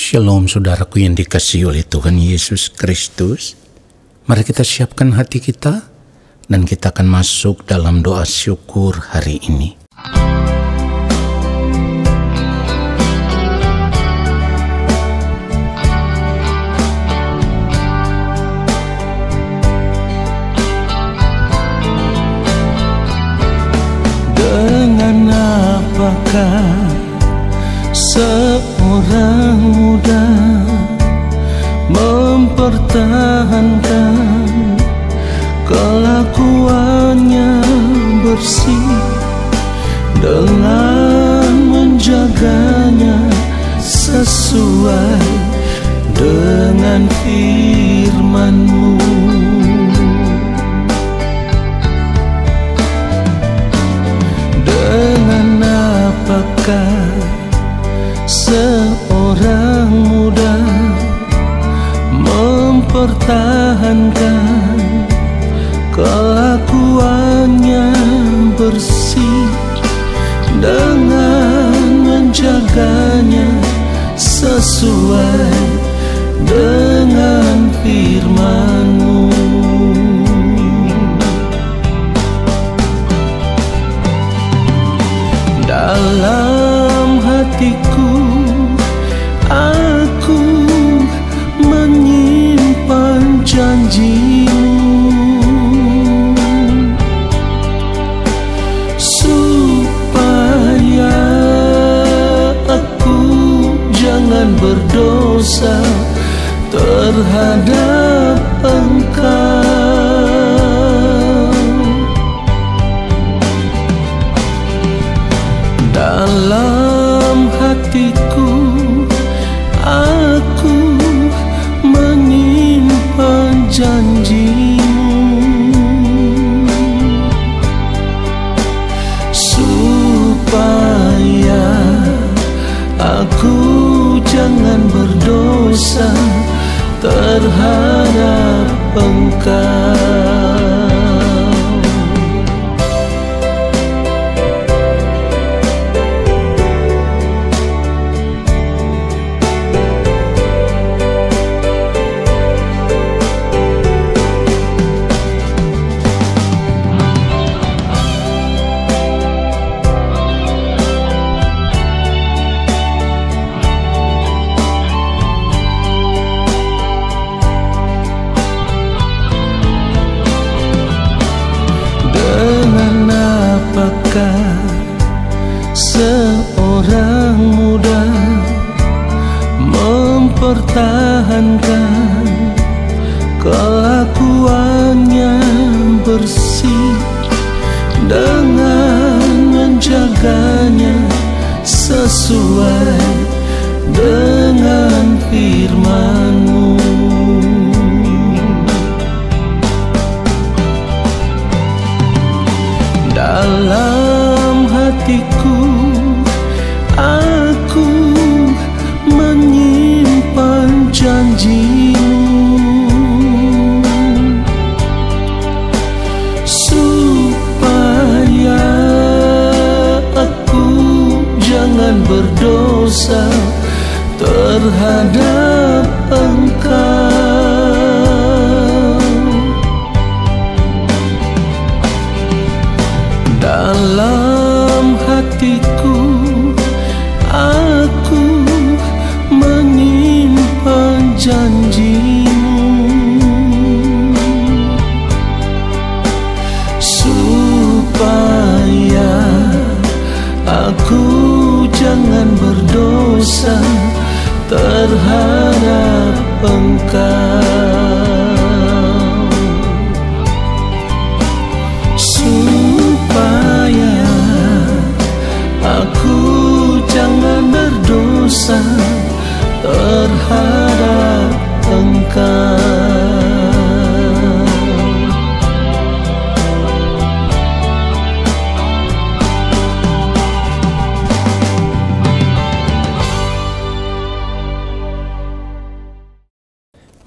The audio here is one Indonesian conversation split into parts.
Shalom saudaraku yang dikasihi oleh Tuhan Yesus Kristus. Mari kita siapkan hati kita dan kita akan masuk dalam doa syukur hari ini. Dengan apakah seorang muda mempertahankan kelakuannya bersih dengan menjaganya sesuai dengan firman-Mu. Dengan apakah seorang muda mempertahankan kelakuannya bersih dengan menjaganya sesuai dengan firman-Mu. Dalam hatiku aku menyimpan janji-Mu, supaya aku jangan berdosa terhadap Engkau. Dalam hatiku aku menyimpan janji-Mu, supaya aku jangan berdosa terhadap Engkau. Apakah seorang muda mempertahankan kelakuannya bersih dengan menjaganya sesuai dengan firman-Mu. Dalam hatiku aku menyimpan janji-Mu, supaya aku jangan berdosa terhadap Engkau. Dalam hatiku aku menyimpan janji-Mu, supaya aku jangan berdosa terhadap Engkau. Supaya aku jangan berdosa terhadap Engkau.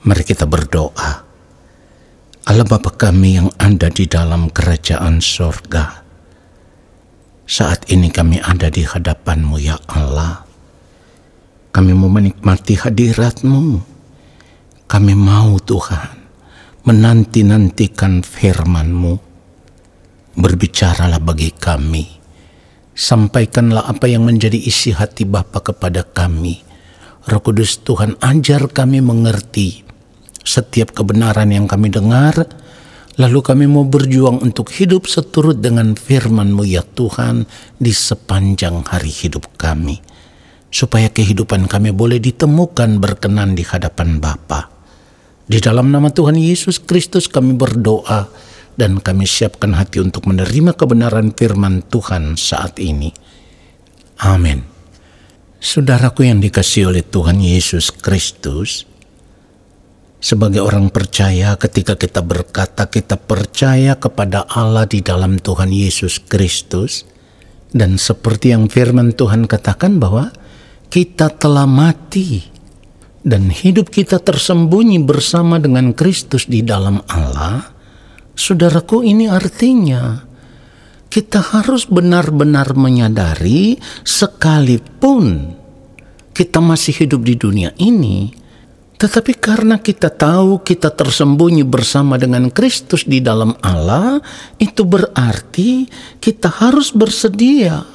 Mari kita berdoa. Allah Bapa kami yang ada di dalam kerajaan sorga, saat ini kami ada di hadapan-Mu ya Allah. Kami mau menikmati hadirat-Mu. Kami mau Tuhan menanti-nantikan firman-Mu. Berbicaralah bagi kami. Sampaikanlah apa yang menjadi isi hati Bapa kepada kami. Roh Kudus Tuhan, ajar kami mengerti setiap kebenaran yang kami dengar. Lalu kami mau berjuang untuk hidup seturut dengan firman-Mu ya Tuhan di sepanjang hari hidup kami. Supaya kehidupan kami boleh ditemukan berkenan di hadapan Bapa. Di dalam nama Tuhan Yesus Kristus kami berdoa dan kami siapkan hati untuk menerima kebenaran firman Tuhan saat ini. Amin. Saudaraku yang dikasihi oleh Tuhan Yesus Kristus, sebagai orang percaya, ketika kita berkata kita percaya kepada Allah di dalam Tuhan Yesus Kristus, dan seperti yang firman Tuhan katakan bahwa kita telah mati dan hidup kita tersembunyi bersama dengan Kristus di dalam Allah, saudaraku, ini artinya kita harus benar-benar menyadari sekalipun kita masih hidup di dunia ini, tetapi karena kita tahu kita tersembunyi bersama dengan Kristus di dalam Allah, itu berarti kita harus bersedia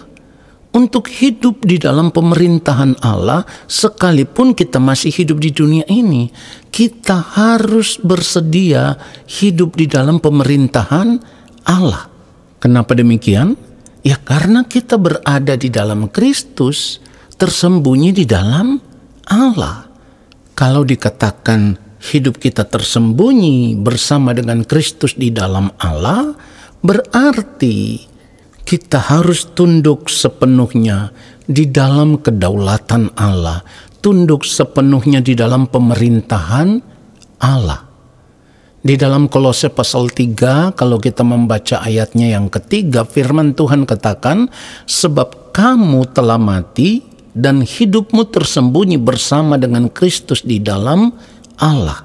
untuk hidup di dalam pemerintahan Allah. Sekalipun kita masih hidup di dunia ini, kita harus bersedia hidup di dalam pemerintahan Allah. Kenapa demikian? Ya karena kita berada di dalam Kristus, tersembunyi di dalam Allah. Kalau dikatakan hidup kita tersembunyi bersama dengan Kristus di dalam Allah, berarti kita harus tunduk sepenuhnya di dalam kedaulatan Allah, tunduk sepenuhnya di dalam pemerintahan Allah. Di dalam Kolose pasal 3, kalau kita membaca ayatnya yang ketiga, firman Tuhan katakan, sebab kamu telah mati dan hidupmu tersembunyi bersama dengan Kristus di dalam Allah.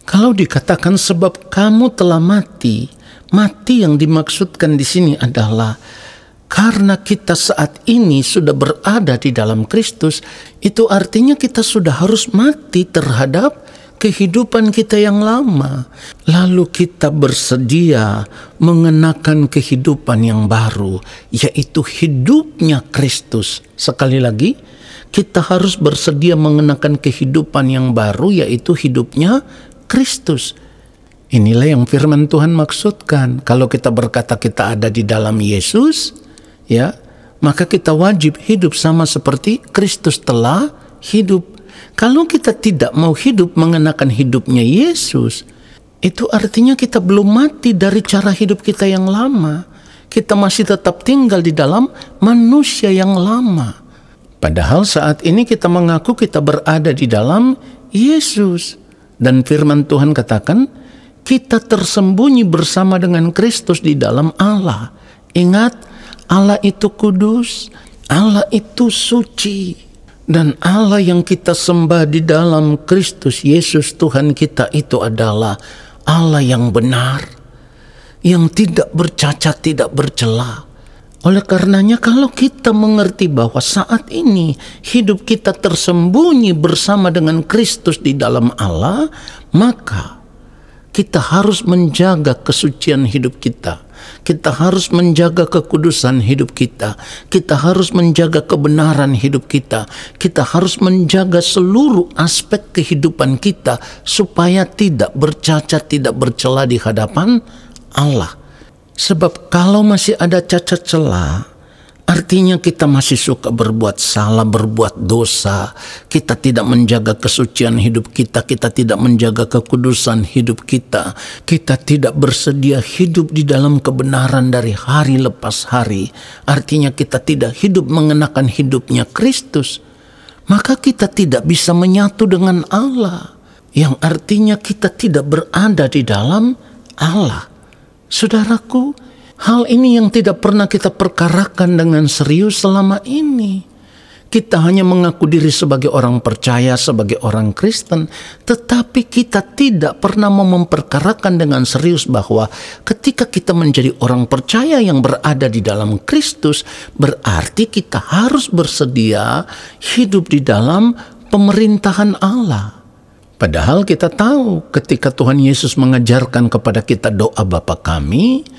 Kalau dikatakan sebab kamu telah mati, mati yang dimaksudkan di sini adalah karena kita saat ini sudah berada di dalam Kristus, itu artinya kita sudah harus mati terhadap kehidupan kita yang lama. Lalu kita bersedia mengenakan kehidupan yang baru, yaitu hidupnya Kristus. Sekali lagi, kita harus bersedia mengenakan kehidupan yang baru, yaitu hidupnya Kristus. Inilah yang firman Tuhan maksudkan. Kalau kita berkata kita ada di dalam Yesus, ya, maka kita wajib hidup sama seperti Kristus telah hidup. Kalau kita tidak mau hidup mengenakan hidupnya Yesus, itu artinya kita belum mati dari cara hidup kita yang lama. Kita masih tetap tinggal di dalam manusia yang lama. Padahal saat ini kita mengaku kita berada di dalam Yesus. Dan firman Tuhan katakan, kita tersembunyi bersama dengan Kristus di dalam Allah. Ingat, Allah itu kudus, Allah itu suci, dan Allah yang kita sembah di dalam Kristus Yesus Tuhan kita itu adalah Allah yang benar, yang tidak bercacat, tidak bercela. Oleh karenanya kalau kita mengerti bahwa saat ini hidup kita tersembunyi bersama dengan Kristus di dalam Allah, maka kita harus menjaga kesucian hidup kita. Kita harus menjaga kekudusan hidup kita. Kita harus menjaga kebenaran hidup kita. Kita harus menjaga seluruh aspek kehidupan kita supaya tidak bercacat, tidak bercela di hadapan Allah. Sebab kalau masih ada cacat celah, artinya kita masih suka berbuat salah, berbuat dosa. Kita tidak menjaga kesucian hidup kita. Kita tidak menjaga kekudusan hidup kita. Kita tidak bersedia hidup di dalam kebenaran dari hari lepas hari. Artinya kita tidak hidup mengenakan hidupnya Kristus. Maka kita tidak bisa menyatu dengan Allah. Yang artinya kita tidak berada di dalam Allah. Saudaraku, hal ini yang tidak pernah kita perkarakan dengan serius selama ini. Kita hanya mengaku diri sebagai orang percaya, sebagai orang Kristen, tetapi kita tidak pernah memperkarakan dengan serius bahwa ketika kita menjadi orang percaya yang berada di dalam Kristus, berarti kita harus bersedia hidup di dalam pemerintahan Allah. Padahal kita tahu ketika Tuhan Yesus mengajarkan kepada kita doa Bapa kami,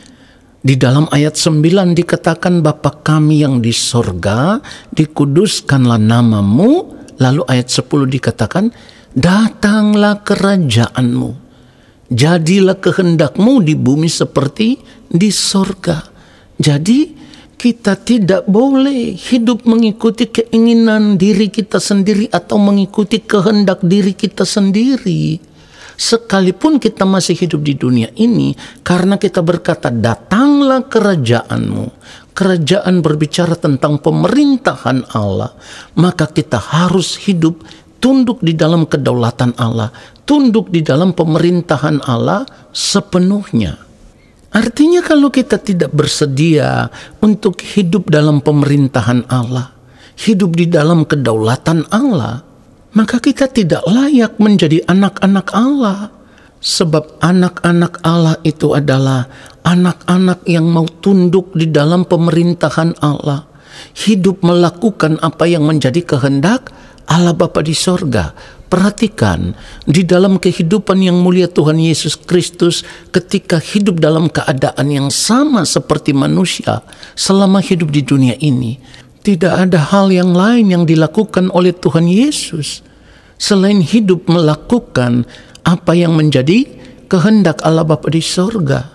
di dalam ayat 9 dikatakan Bapa kami yang di sorga, dikuduskanlah namamu. Lalu ayat 10 dikatakan, datanglah kerajaanmu, jadilah kehendakmu di bumi seperti di sorga. Jadi kita tidak boleh hidup mengikuti keinginan diri kita sendiri atau mengikuti kehendak diri kita sendiri. Sekalipun kita masih hidup di dunia ini, karena kita berkata datanglah kerajaanmu, kerajaan berbicara tentang pemerintahan Allah, maka kita harus hidup tunduk di dalam kedaulatan Allah, tunduk di dalam pemerintahan Allah sepenuhnya. Artinya kalau kita tidak bersedia untuk hidup dalam pemerintahan Allah, hidup di dalam kedaulatan Allah, maka kita tidak layak menjadi anak-anak Allah. Sebab anak-anak Allah itu adalah anak-anak yang mau tunduk di dalam pemerintahan Allah, hidup melakukan apa yang menjadi kehendak Allah Bapa di sorga. Perhatikan, di dalam kehidupan yang mulia Tuhan Yesus Kristus, ketika hidup dalam keadaan yang sama seperti manusia selama hidup di dunia ini, tidak ada hal yang lain yang dilakukan oleh Tuhan Yesus selain hidup melakukan apa yang menjadi kehendak Allah Bapa di sorga.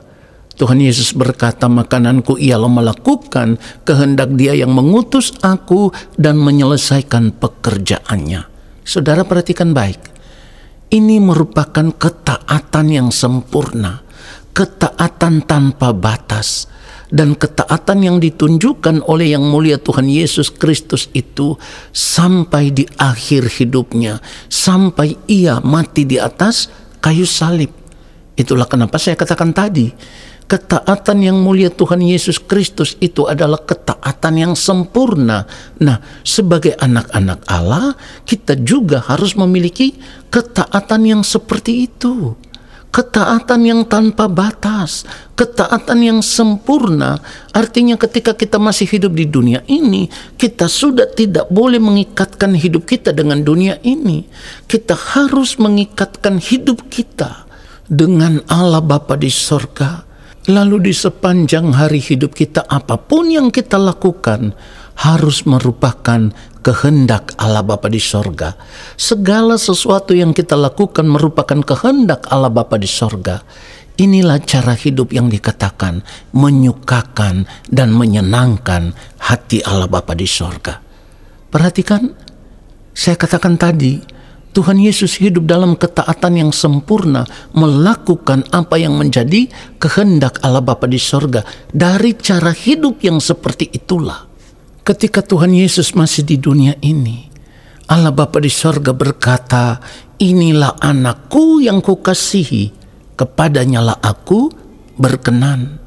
Tuhan Yesus berkata, makananku ialah melakukan kehendak Dia yang mengutus aku dan menyelesaikan pekerjaannya. Saudara perhatikan baik, ini merupakan ketaatan yang sempurna, ketaatan tanpa batas. Dan ketaatan yang ditunjukkan oleh yang mulia Tuhan Yesus Kristus itu sampai di akhir hidupnya, sampai Ia mati di atas kayu salib. Itulah kenapa saya katakan tadi, ketaatan yang mulia Tuhan Yesus Kristus itu adalah ketaatan yang sempurna. Nah, sebagai anak-anak Allah, kita juga harus memiliki ketaatan yang seperti itu. Ketaatan yang tanpa batas, ketaatan yang sempurna. Artinya ketika kita masih hidup di dunia ini, kita sudah tidak boleh mengikatkan hidup kita dengan dunia ini. Kita harus mengikatkan hidup kita dengan Allah Bapa di sorga. Lalu di sepanjang hari hidup kita, apapun yang kita lakukan harus merupakan kehendak Allah Bapa di sorga. Segala sesuatu yang kita lakukan merupakan kehendak Allah Bapa di sorga. Inilah cara hidup yang dikatakan menyukakan dan menyenangkan hati Allah Bapa di sorga. Perhatikan, saya katakan tadi, Tuhan Yesus hidup dalam ketaatan yang sempurna, melakukan apa yang menjadi kehendak Allah Bapa di sorga. Dari cara hidup yang seperti itulah, ketika Tuhan Yesus masih di dunia ini, Allah Bapa di sorga berkata, inilah anakku yang kukasihi, kepadanyalah aku berkenan.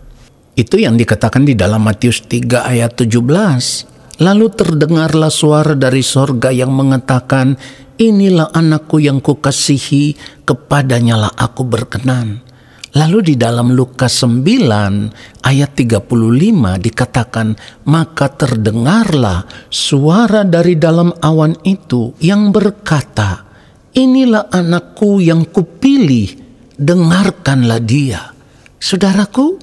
Itu yang dikatakan di dalam Matius 3 ayat 17. Lalu terdengarlah suara dari sorga yang mengatakan, inilah anakku yang kukasihi, kepadanyalah aku berkenan. Lalu di dalam Lukas 9 ayat 35 dikatakan, maka terdengarlah suara dari dalam awan itu yang berkata, inilah anakku yang kupilih, dengarkanlah dia. Saudaraku,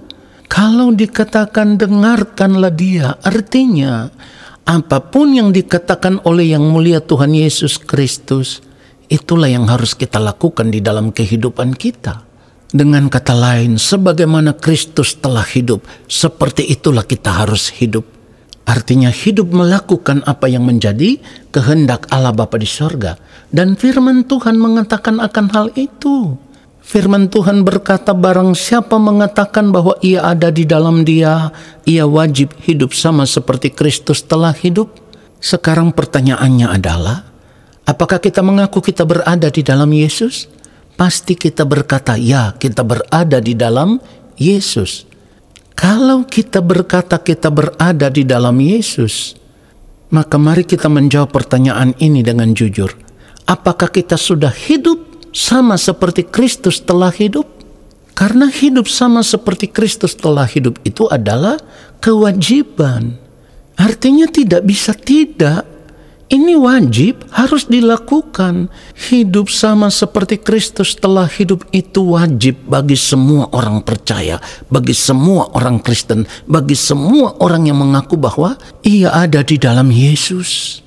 kalau dikatakan dengarkanlah dia, artinya apapun yang dikatakan oleh yang mulia Tuhan Yesus Kristus, itulah yang harus kita lakukan di dalam kehidupan kita. Dengan kata lain, sebagaimana Kristus telah hidup, seperti itulah kita harus hidup. Artinya hidup melakukan apa yang menjadi kehendak Allah Bapa di sorga. Dan firman Tuhan mengatakan akan hal itu. Firman Tuhan berkata, barang siapa mengatakan bahwa ia ada di dalam Dia, ia wajib hidup sama seperti Kristus telah hidup. Sekarang pertanyaannya adalah, apakah kita mengaku kita berada di dalam Yesus? Pasti kita berkata, ya, kita berada di dalam Yesus. Kalau kita berkata kita berada di dalam Yesus, Maka mari kita menjawab pertanyaan ini dengan jujur. Apakah kita sudah hidup sama seperti Kristus telah hidup? Karena hidup sama seperti Kristus telah hidup itu adalah kewajiban. Artinya tidak bisa tidak. Ini wajib, harus dilakukan. Hidup sama seperti Kristus telah hidup itu wajib bagi semua orang percaya, bagi semua orang Kristen, bagi semua orang yang mengaku bahwa ia ada di dalam Yesus.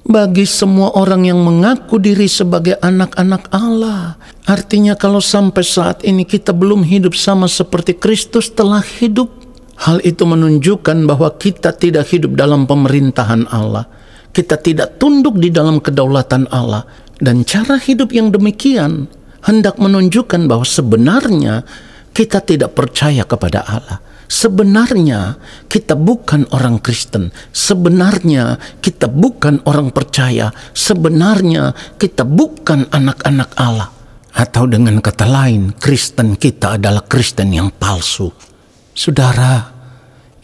Bagi semua orang yang mengaku diri sebagai anak-anak Allah. Artinya kalau sampai saat ini kita belum hidup sama seperti Kristus telah hidup, hal itu menunjukkan bahwa kita tidak hidup dalam pemerintahan Allah. Kita tidak tunduk di dalam kedaulatan Allah. Dan cara hidup yang demikian hendak menunjukkan bahwa sebenarnya kita tidak percaya kepada Allah. Sebenarnya kita bukan orang Kristen. Sebenarnya kita bukan orang percaya. Sebenarnya kita bukan anak-anak Allah. Atau dengan kata lain, Kristen kita adalah Kristen yang palsu. Saudara,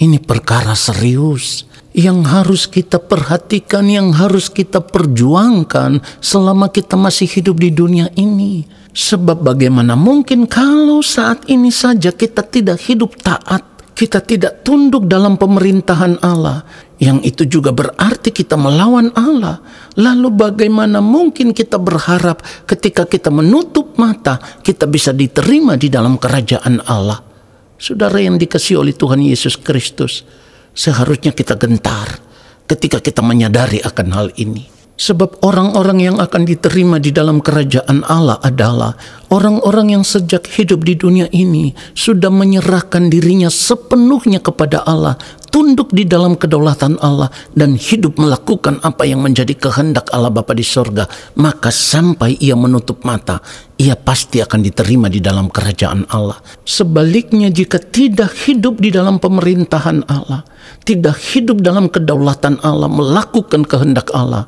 ini perkara serius yang harus kita perhatikan, yang harus kita perjuangkan selama kita masih hidup di dunia ini. Sebab bagaimana mungkin kalau saat ini saja kita tidak hidup taat, kita tidak tunduk dalam pemerintahan Allah, yang itu juga berarti kita melawan Allah. Lalu bagaimana mungkin kita berharap ketika kita menutup mata, kita bisa diterima di dalam kerajaan Allah? Saudara yang dikasihi oleh Tuhan Yesus Kristus, seharusnya kita gentar ketika kita menyadari akan hal ini. Sebab orang-orang yang akan diterima di dalam kerajaan Allah adalah orang-orang yang sejak hidup di dunia ini sudah menyerahkan dirinya sepenuhnya kepada Allah, tunduk di dalam kedaulatan Allah, dan hidup melakukan apa yang menjadi kehendak Allah Bapa di sorga. Maka sampai ia menutup mata, ia pasti akan diterima di dalam kerajaan Allah. Sebaliknya, jika tidak hidup di dalam pemerintahan Allah, tidak hidup dalam kedaulatan Allah, melakukan kehendak Allah,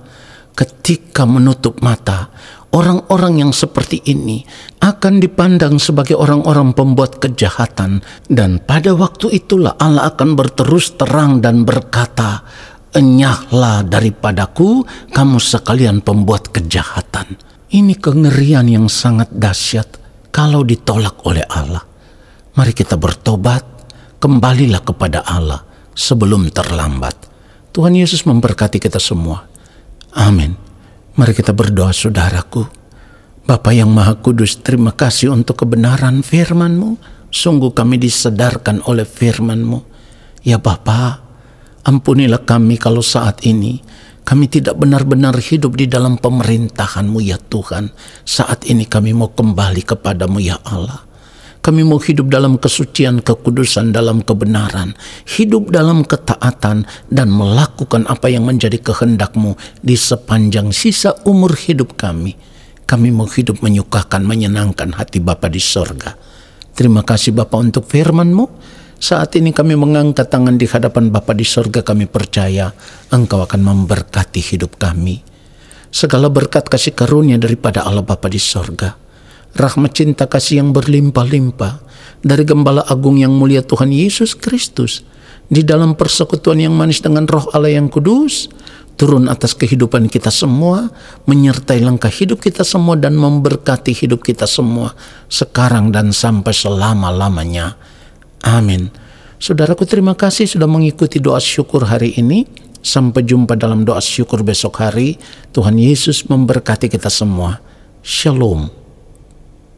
ketika menutup mata, orang-orang yang seperti ini akan dipandang sebagai orang-orang pembuat kejahatan. Dan pada waktu itulah Allah akan berterus terang dan berkata, "Enyahlah daripadaku, kamu sekalian pembuat kejahatan." Ini kengerian yang sangat dahsyat kalau ditolak oleh Allah. Mari kita bertobat, kembalilah kepada Allah sebelum terlambat. Tuhan Yesus memberkati kita semua. Amin. Mari kita berdoa, saudaraku. Bapa yang Maha Kudus, terima kasih untuk kebenaran firman-Mu. Sungguh kami disadarkan oleh firman-Mu. Ya Bapa, ampunilah kami kalau saat ini kami tidak benar-benar hidup di dalam pemerintahan-Mu ya Tuhan. Saat ini kami mau kembali kepada-Mu ya Allah. Kami mau hidup dalam kesucian, kekudusan, dalam kebenaran, hidup dalam ketaatan, dan melakukan apa yang menjadi kehendak-Mu di sepanjang sisa umur hidup kami. Kami mau hidup menyukakan, menyenangkan hati Bapa di sorga. Terima kasih Bapa untuk firman-Mu. Saat ini kami mengangkat tangan di hadapan Bapa di sorga. Kami percaya Engkau akan memberkati hidup kami. Segala berkat kasih karunia daripada Allah Bapa di sorga, rahmat cinta kasih yang berlimpah-limpah dari Gembala Agung yang mulia Tuhan Yesus Kristus, di dalam persekutuan yang manis dengan Roh Allah yang kudus, turun atas kehidupan kita semua, menyertai langkah hidup kita semua, dan memberkati hidup kita semua sekarang dan sampai selama-lamanya. Amin. Saudaraku, terima kasih sudah mengikuti doa syukur hari ini. Sampai jumpa dalam doa syukur besok hari. Tuhan Yesus memberkati kita semua. Shalom.